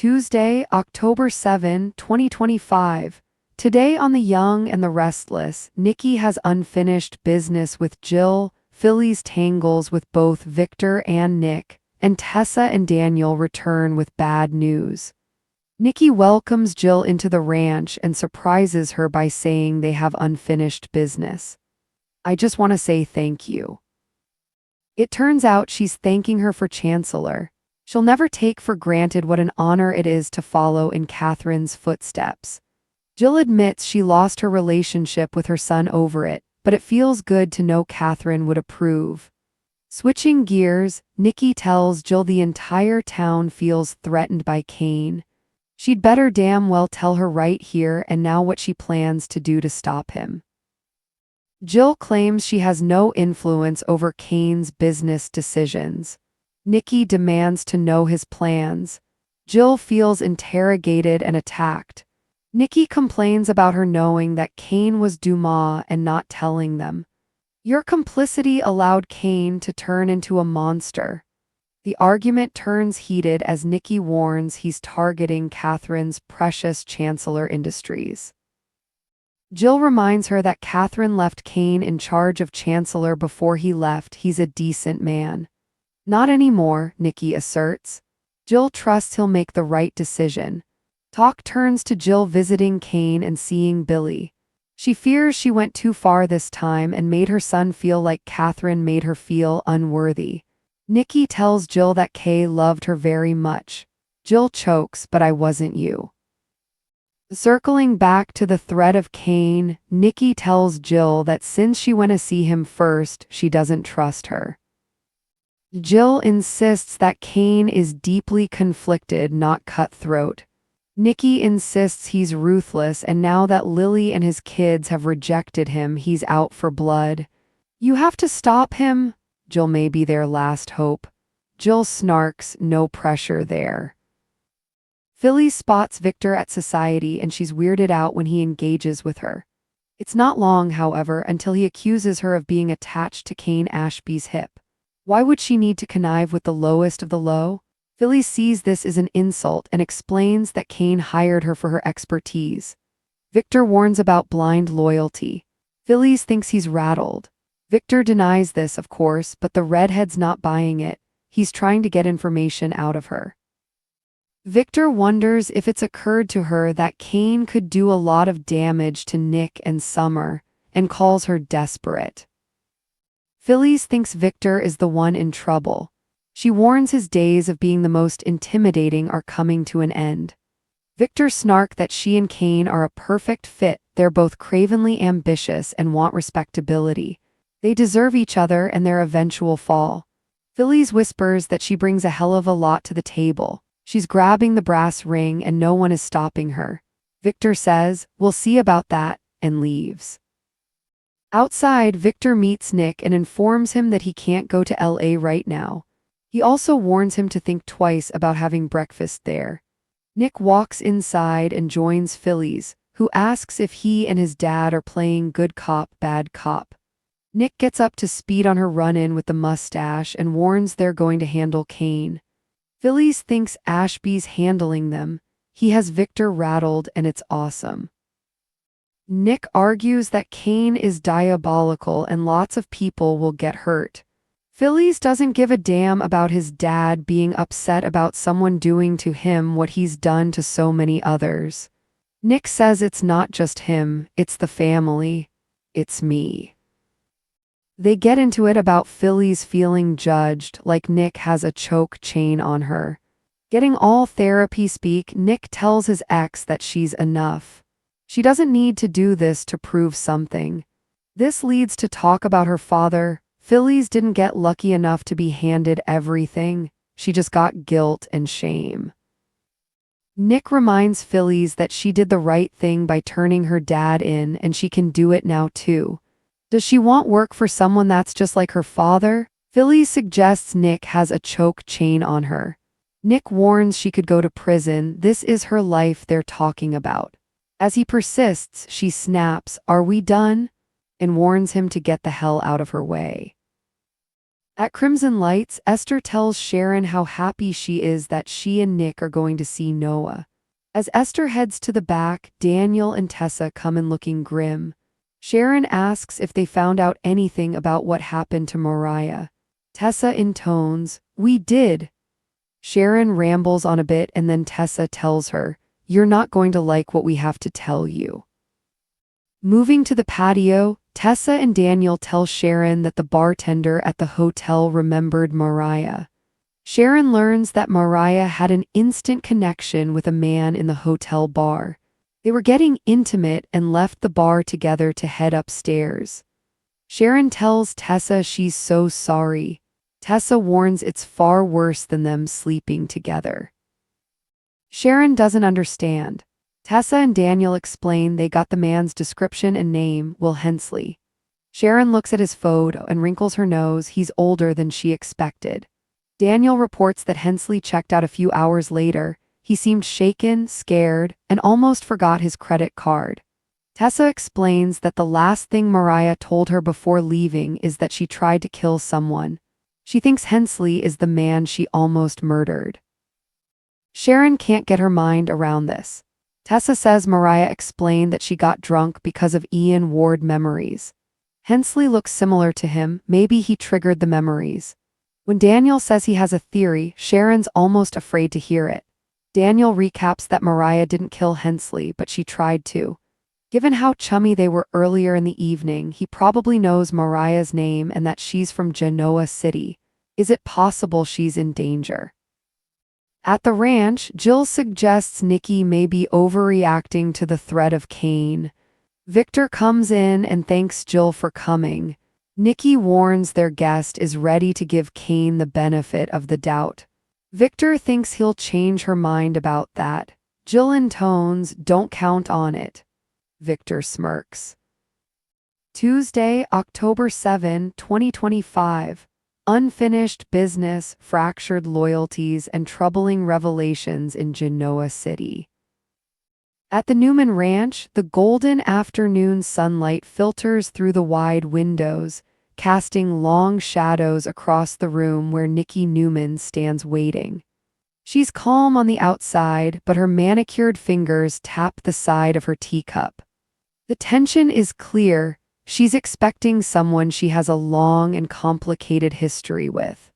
Tuesday, October 7, 2025. Today on The Young and the Restless, Nikki has unfinished business with Jill, Philly's tangles with both Victor and Nick, and Tessa and Daniel return with bad news. Nikki welcomes Jill into the ranch and surprises her by saying they have unfinished business. "I just want to say thank you." It turns out she's thanking her for Chancellor. She'll never take for granted what an honor it is to follow in Catherine's footsteps. Jill admits she lost her relationship with her son over it, but it feels good to know Catherine would approve. Switching gears, Nikki tells Jill the entire town feels threatened by Kane. She'd better damn well tell her right here and now what she plans to do to stop him. Jill claims she has no influence over Kane's business decisions. Nikki demands to know his plans. Jill feels interrogated and attacked. Nikki complains about her knowing that Kane was Dumas and not telling them. "Your complicity allowed Kane to turn into a monster." The argument turns heated as Nikki warns he's targeting Catherine's precious Chancellor Industries. Jill reminds her that Catherine left Kane in charge of Chancellor before he left. "He's a decent man." "Not anymore," Nikki asserts. Jill trusts he'll make the right decision. Talk turns to Jill visiting Kane and seeing Billy. She fears she went too far this time and made her son feel like Catherine made her feel unworthy. Nikki tells Jill that Kay loved her very much. Jill chokes, "But I wasn't you." Circling back to the threat of Kane, Nikki tells Jill that since she went to see him first, she doesn't trust her. Jill insists that Kane is deeply conflicted, not cutthroat. Nikki insists he's ruthless, and now that Lily and his kids have rejected him, he's out for blood. "You have to stop him." Jill may be their last hope. Jill snarks, "No pressure there." Philly spots Victor at society and she's weirded out when he engages with her. It's not long, however, until he accuses her of being attached to Kane Ashby's hip. Why would she need to connive with the lowest of the low? Philly sees this as an insult and explains that Kane hired her for her expertise. Victor warns about blind loyalty. Philly thinks he's rattled. Victor denies this, of course, but the redhead's not buying it. He's trying to get information out of her. Victor wonders if it's occurred to her that Kane could do a lot of damage to Nick and Summer, and calls her desperate. Philly thinks Victor is the one in trouble. She warns his days of being the most intimidating are coming to an end. Victor snarks that she and Kane are a perfect fit. They're both cravenly ambitious and want respectability. They deserve each other and their eventual fall. Philly whispers that she brings a hell of a lot to the table. She's grabbing the brass ring and no one is stopping her. Victor says, "We'll see about that," and leaves. Outside, Victor meets Nick and informs him that he can't go to LA right now. He also warns him to think twice about having breakfast there. Nick walks inside and joins Philly's, who asks if he and his dad are playing good cop, bad cop. Nick gets up to speed on her run-in with the mustache and warns they're going to handle Kane. Phillies thinks Ashby's handling them. He has Victor rattled and it's awesome. Nick argues that Kane is diabolical and lots of people will get hurt. Phillies doesn't give a damn about his dad being upset about someone doing to him what he's done to so many others. Nick says it's not just him, it's the family. It's me. They get into it about Phillies feeling judged, like Nick has a choke chain on her. Getting all therapy speak, Nick tells his ex that she's enough. She doesn't need to do this to prove something. This leads to talk about her father. Phillies didn't get lucky enough to be handed everything. She just got guilt and shame. Nick reminds Phillies that she did the right thing by turning her dad in and she can do it now too. Does she want work for someone that's just like her father? Philly suggests Nick has a choke chain on her. Nick warns she could go to prison. This is her life they're talking about. As he persists, she snaps, "Are we done?" and warns him to get the hell out of her way. At Crimson Lights, Esther tells Sharon how happy she is that she and Nick are going to see Noah. As Esther heads to the back, Daniel and Tessa come in looking grim. Sharon asks if they found out anything about what happened to Mariah. Tessa intones, "We did." Sharon rambles on a bit and then Tessa tells her, "You're not going to like what we have to tell you." Moving to the patio, Tessa and Daniel tell Sharon that the bartender at the hotel remembered Mariah. Sharon learns that Mariah had an instant connection with a man in the hotel bar. They were getting intimate and left the bar together to head upstairs. Sharon tells Tessa she's so sorry. Tessa warns it's far worse than them sleeping together. Sharon doesn't understand. Tessa and Daniel explain they got the man's description and name, Will Hensley. Sharon looks at his photo and wrinkles her nose. He's older than she expected. Daniel reports that Hensley checked out a few hours later. He seemed shaken, scared, and almost forgot his credit card. Tessa explains that the last thing Mariah told her before leaving is that she tried to kill someone. She thinks Hensley is the man she almost murdered. Sharon can't get her mind around this. Tessa says Mariah explained that she got drunk because of Ian Ward memories. Hensley looks similar to him, maybe he triggered the memories. When Daniel says he has a theory, Sharon's almost afraid to hear it. Daniel recaps that Mariah didn't kill Hensley, but she tried to. Given how chummy they were earlier in the evening, he probably knows Mariah's name and that she's from Genoa City. Is it possible she's in danger? At the ranch, Jill suggests Nikki may be overreacting to the threat of Kane. Victor comes in and thanks Jill for coming. Nikki warns their guest is ready to give Kane the benefit of the doubt. Victor thinks he'll change her mind about that. Jill intones, "Don't count on it." Victor smirks. Tuesday, October 7, 2025. Unfinished business, fractured loyalties, and troubling revelations in Genoa City. At the Newman Ranch, the golden afternoon sunlight filters through the wide windows, casting long shadows across the room where Nikki Newman stands waiting. She's calm on the outside, but her manicured fingers tap the side of her teacup. The tension is clear. She's expecting someone she has a long and complicated history with.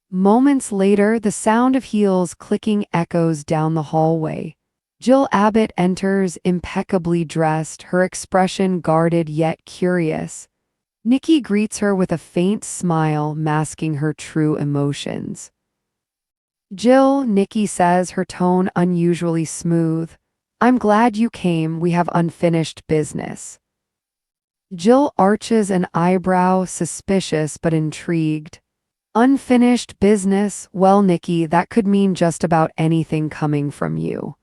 Moments later, the sound of heels clicking echoes down the hallway. Jill Abbott enters, impeccably dressed, her expression guarded yet curious. Nikki greets her with a faint smile, masking her true emotions. "Jill," Nikki says, her tone unusually smooth. "I'm glad you came, we have unfinished business." Jill arches an eyebrow, suspicious but intrigued. "Unfinished business? Well, Nikki, that could mean just about anything coming from you."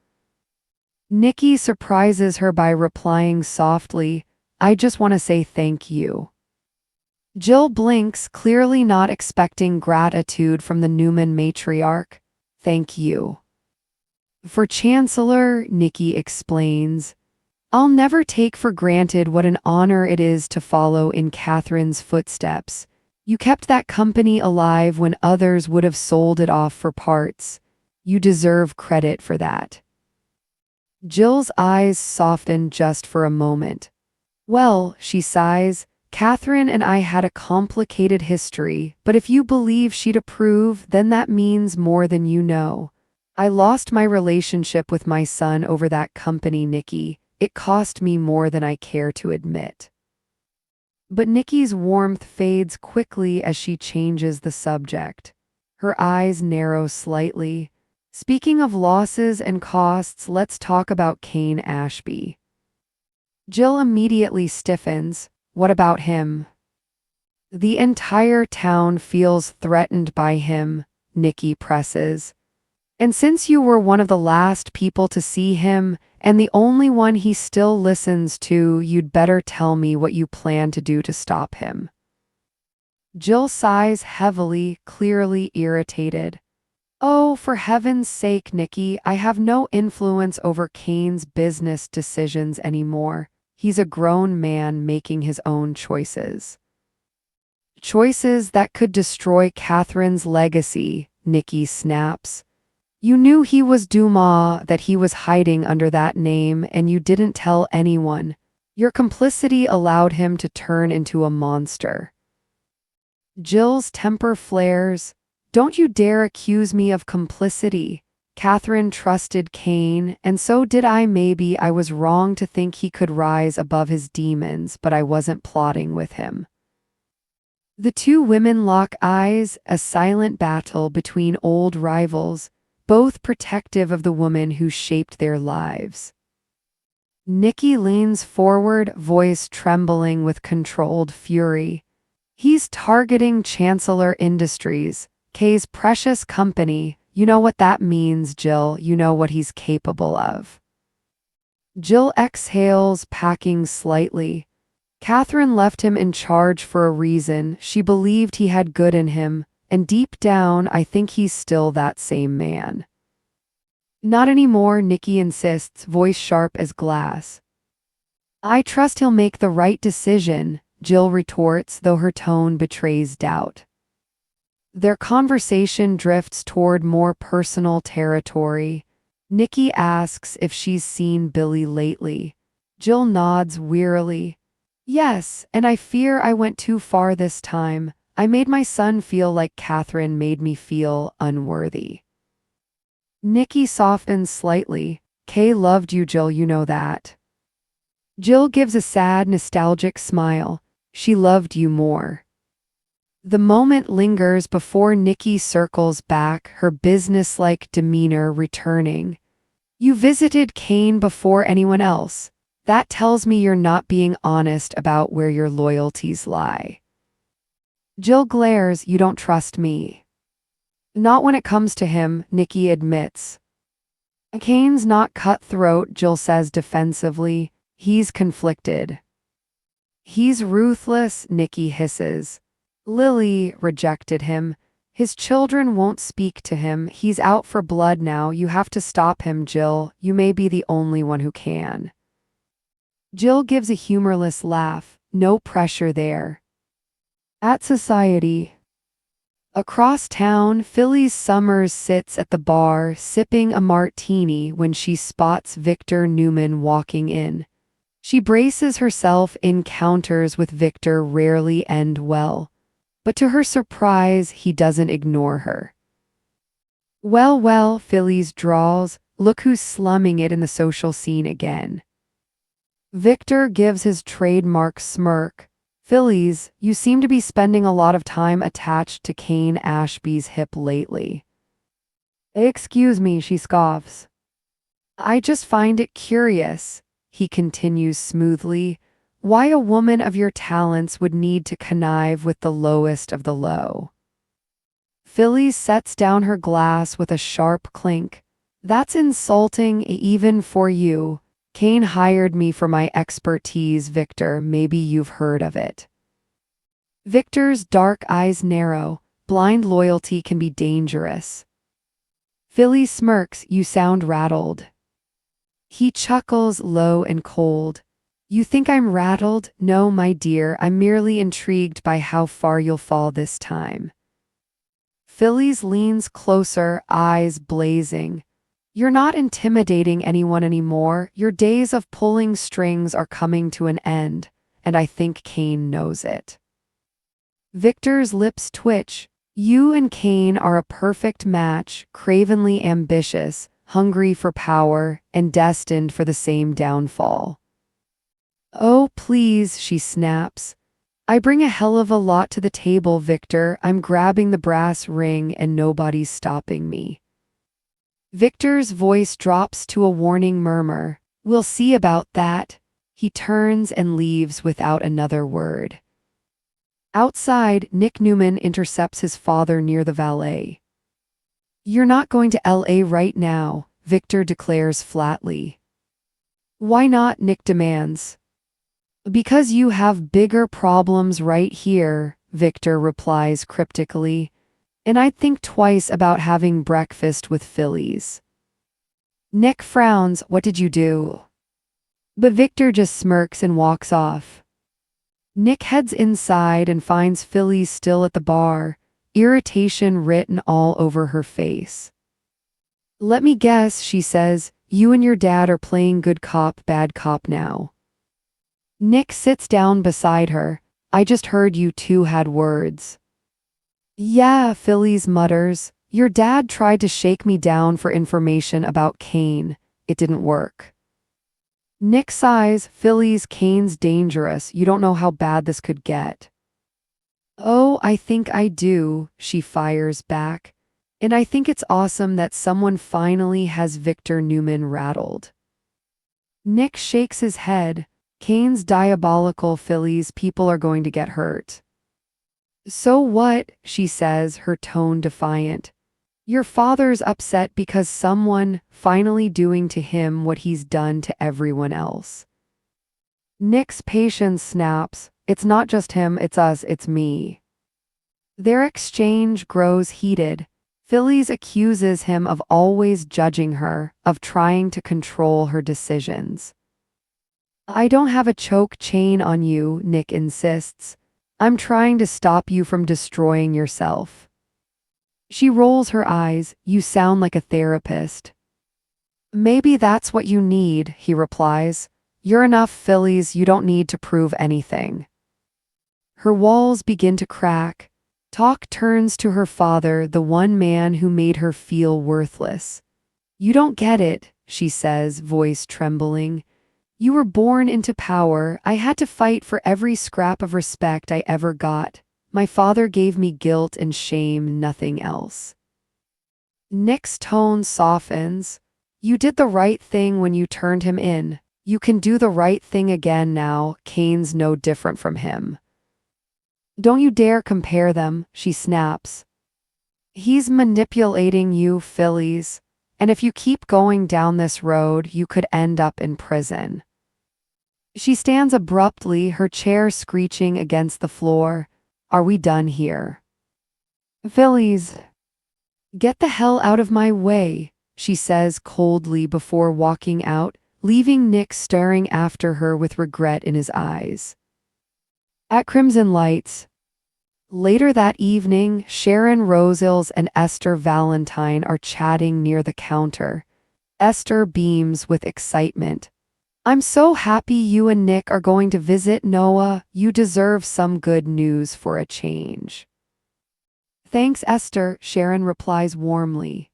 Nikki surprises her by replying softly, "I just want to say thank you." Jill blinks, clearly not expecting gratitude from the Newman matriarch. "Thank you." "For Chancellor," Nikki explains, "I'll never take for granted what an honor it is to follow in Catherine's footsteps. You kept that company alive when others would have sold it off for parts. You deserve credit for that." Jill's eyes soften just for a moment. "Well," she sighs, "Catherine and I had a complicated history, but if you believe she'd approve, then that means more than you know. I lost my relationship with my son over that company, Nikki. It cost me more than I care to admit." But Nikki's warmth fades quickly as she changes the subject. Her eyes narrow slightly. "Speaking of losses and costs, let's talk about Kane Ashby." Jill immediately stiffens. "What about him?" "The entire town feels threatened by him," Nikki presses. "And since you were one of the last people to see him, and the only one he still listens to, you'd better tell me what you plan to do to stop him." Jill sighs heavily, clearly irritated. "Oh, for heaven's sake, Nikki, I have no influence over Kane's business decisions anymore. He's a grown man making his own choices." Choices that could destroy Catherine's legacy, Nikki snaps. You knew he was Dumas, that he was hiding under that name, and you didn't tell anyone. Your complicity allowed him to turn into a monster. Jill's temper flares. Don't you dare accuse me of complicity. Catherine trusted Kane, and so did I. Maybe I was wrong to think he could rise above his demons, but I wasn't plotting with him. The two women lock eyes, a silent battle between old rivals, both protective of the woman who shaped their lives. Nikki leans forward, voice trembling with controlled fury. He's targeting Chancellor Industries, Kay's precious company. You know what that means, Jill. You know what he's capable of. Jill exhales, packing slightly. Catherine left him in charge for a reason. She believed he had good in him, and deep down, I think he's still that same man. Not anymore, Nikki insists, voice sharp as glass. I trust he'll make the right decision, Jill retorts, though her tone betrays doubt. Their conversation drifts toward more personal territory. Nikki asks if she's seen Billy lately. Jill nods wearily. Yes, and I fear I went too far this time. I made my son feel like Catherine made me feel unworthy. Nikki softens slightly. Kay loved you, Jill, you know that. Jill gives a sad, nostalgic smile. She loved you more. The moment lingers before Nikki circles back, her businesslike demeanor returning. You visited Kane before anyone else. That tells me you're not being honest about where your loyalties lie. Jill glares. You don't trust me. Not when it comes to him, Nikki admits. Kane's not cutthroat, Jill says defensively. He's conflicted. He's ruthless, Nikki hisses. Lily rejected him. His children won't speak to him. He's out for blood now. You have to stop him, Jill. You may be the only one who can. Jill gives a humorless laugh. No pressure there. At society. Across town, Phyllis Summers sits at the bar sipping a martini when she spots Victor Newman walking in. She braces herself. Encounters with Victor rarely end well, but to her surprise, he doesn't ignore her. Well, well, Phyllis drawls, look who's slumming it in the social scene again. Victor gives his trademark smirk. Phyllis, you seem to be spending a lot of time attached to Kane Ashby's hip lately. Excuse me, she scoffs. I just find it curious, he continues smoothly, why a woman of your talents would need to connive with the lowest of the low. Phyllis sets down her glass with a sharp clink. That's insulting even for you. Kane hired me for my expertise, Victor. Maybe you've heard of it. Victor's dark eyes narrow. Blind loyalty can be dangerous. Phyllis smirks. You sound rattled. He chuckles low and cold. You think I'm rattled? No, my dear, I'm merely intrigued by how far you'll fall this time. Phyllis leans closer, eyes blazing. You're not intimidating anyone anymore. Your days of pulling strings are coming to an end, and I think Kane knows it. Victor's lips twitch. You and Kane are a perfect match, cravenly ambitious, hungry for power, and destined for the same downfall. Oh, please, she snaps. I bring a hell of a lot to the table, Victor. I'm grabbing the brass ring and nobody's stopping me. Victor's voice drops to a warning murmur. We'll see about that. He turns and leaves without another word. Outside, Nick Newman intercepts his father near the valet. You're not going to LA right now, Victor declares flatly. Why not? Nick demands. Because you have bigger problems right here, Victor replies cryptically. And I'd think twice about having breakfast with Phyllis. Nick frowns. What did you do? But Victor just smirks and walks off. Nick heads inside and finds Philly still at the bar, irritation written all over her face. "Let me guess," she says, "you and your dad are playing good cop, bad cop now." Nick sits down beside her. "I just heard you two had words." "Yeah," Phillies mutters. "Your dad tried to shake me down for information about Kane. It didn't work." Nick sighs. "Phillies, Kane's dangerous. You don't know how bad this could get." "Oh, I think I do," she fires back. "And I think it's awesome that someone finally has Victor Newman rattled." Nick shakes his head. "Kane's diabolical, Phillies. People are going to get hurt." "So what?" she says, her tone defiant. "Your father's upset because someone finally doing to him what he's done to everyone else." Nick's patience snaps. "It's not just him, it's us, it's me." Their exchange grows heated. Phillies accuses him of always judging her, of trying to control her decisions. "I don't have a choke chain on you," Nick insists. "I'm trying to stop you from destroying yourself." She rolls her eyes. "You sound like a therapist." "Maybe that's what you need," he replies. "You're enough, Phillies, you don't need to prove anything." Her walls begin to crack. Talk turns to her father, the one man who made her feel worthless. "You don't get it," she says, voice trembling. "You were born into power. I had to fight for every scrap of respect I ever got. My father gave me guilt and shame, nothing else." Nick's tone softens. "You did the right thing when you turned him in. You can do the right thing again now. Kane's no different from him." "Don't you dare compare them," she snaps. "He's manipulating you, Phillies. And if you keep going down this road, you could end up in prison." She stands abruptly, her chair screeching against the floor. "Are we done here?" "Phillies, get the hell out of my way," she says coldly before walking out, leaving Nick staring after her with regret in his eyes. At Crimson Lights. Later that evening, Sharon Rosills and Esther Valentine are chatting near the counter. Esther beams with excitement. "I'm so happy you and Nick are going to visit Noah. You deserve some good news for a change." "Thanks, Esther," Sharon replies warmly.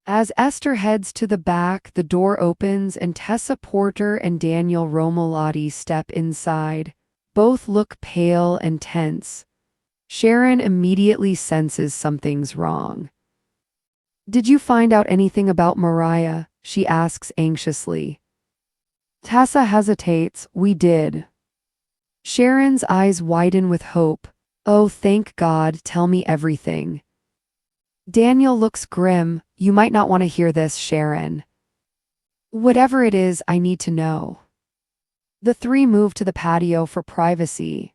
As Esther heads to the back, the door opens and Tessa Porter and Daniel Romolotti step inside. Both look pale and tense. Sharon immediately senses something's wrong. "Did you find out anything about Mariah?" she asks anxiously. Tessa hesitates. "We did." Sharon's eyes widen with hope. "Oh, thank God, tell me everything." Daniel looks grim. "You might not want to hear this, Sharon." "Whatever it is, I need to know." The three move to the patio for privacy.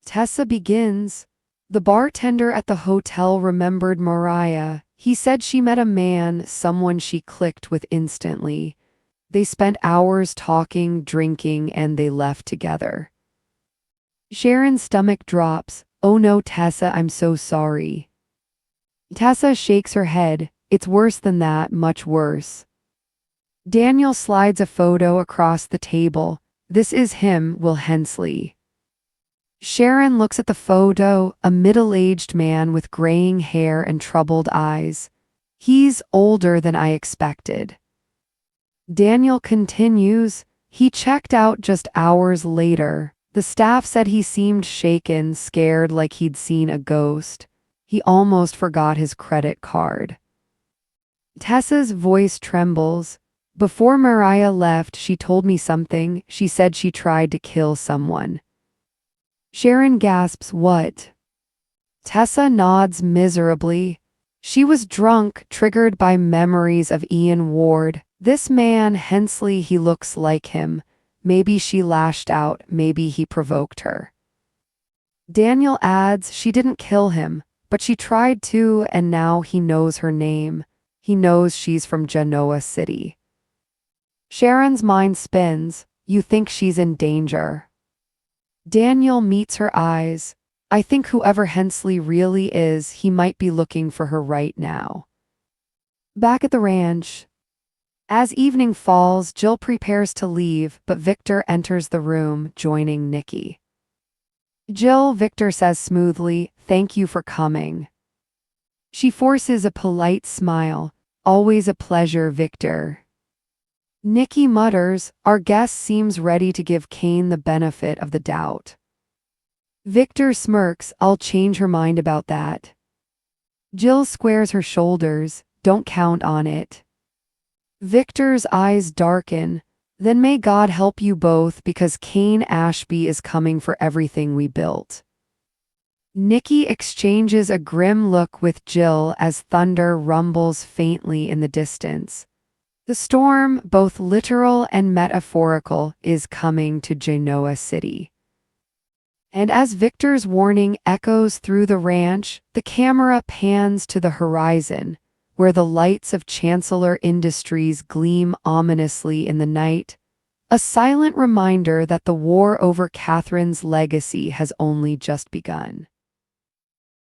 Tessa begins. "The bartender at the hotel remembered Mariah. He said she met a man, someone she clicked with instantly. They spent hours talking, drinking, and they left together." Sharon's stomach drops. "Oh no, Tessa, I'm so sorry." Tessa shakes her head. "It's worse than that, much worse." Daniel slides a photo across the table. "This is him, Will Hensley." Sharon looks at the photo, a middle-aged man with graying hair and troubled eyes. "He's older than I expected." Daniel continues. "He checked out just hours later. The staff said he seemed shaken, scared like he'd seen a ghost. He almost forgot his credit card." Tessa's voice trembles. "Before Mariah left, she told me something. She said she tried to kill someone." Sharon gasps. "What?" Tessa nods miserably. "She was drunk, triggered by memories of Ian Ward. This man, Hensley, he looks like him. Maybe she lashed out, maybe he provoked her." Daniel adds, "She didn't kill him, but she tried to, and now he knows her name. He knows she's from Genoa City." Sharon's mind spins. "You think she's in danger?" Daniel meets her eyes. I think whoever Hensley really is, he might be looking for her right now. Back at the ranch. As evening falls, Jill prepares to leave, but Victor enters the room, joining Nikki. Jill, Victor says smoothly, "Thank you for coming." She forces a polite smile. "Always a pleasure, Victor." Nikki mutters, "Our guest seems ready to give Kane the benefit of the doubt." Victor smirks, "I'll change her mind about that." Jill squares her shoulders, "Don't count on it." Victor's eyes darken. "Then may God help you both, because Kane Ashby is coming for everything we built." Nikki exchanges a grim look with Jill as thunder rumbles faintly in the distance. The storm, both literal and metaphorical, is coming to Genoa City. And as Victor's warning echoes through the ranch, the camera pans to the horizon, where the lights of Chancellor Industries gleam ominously in the night, a silent reminder that the war over Catherine's legacy has only just begun.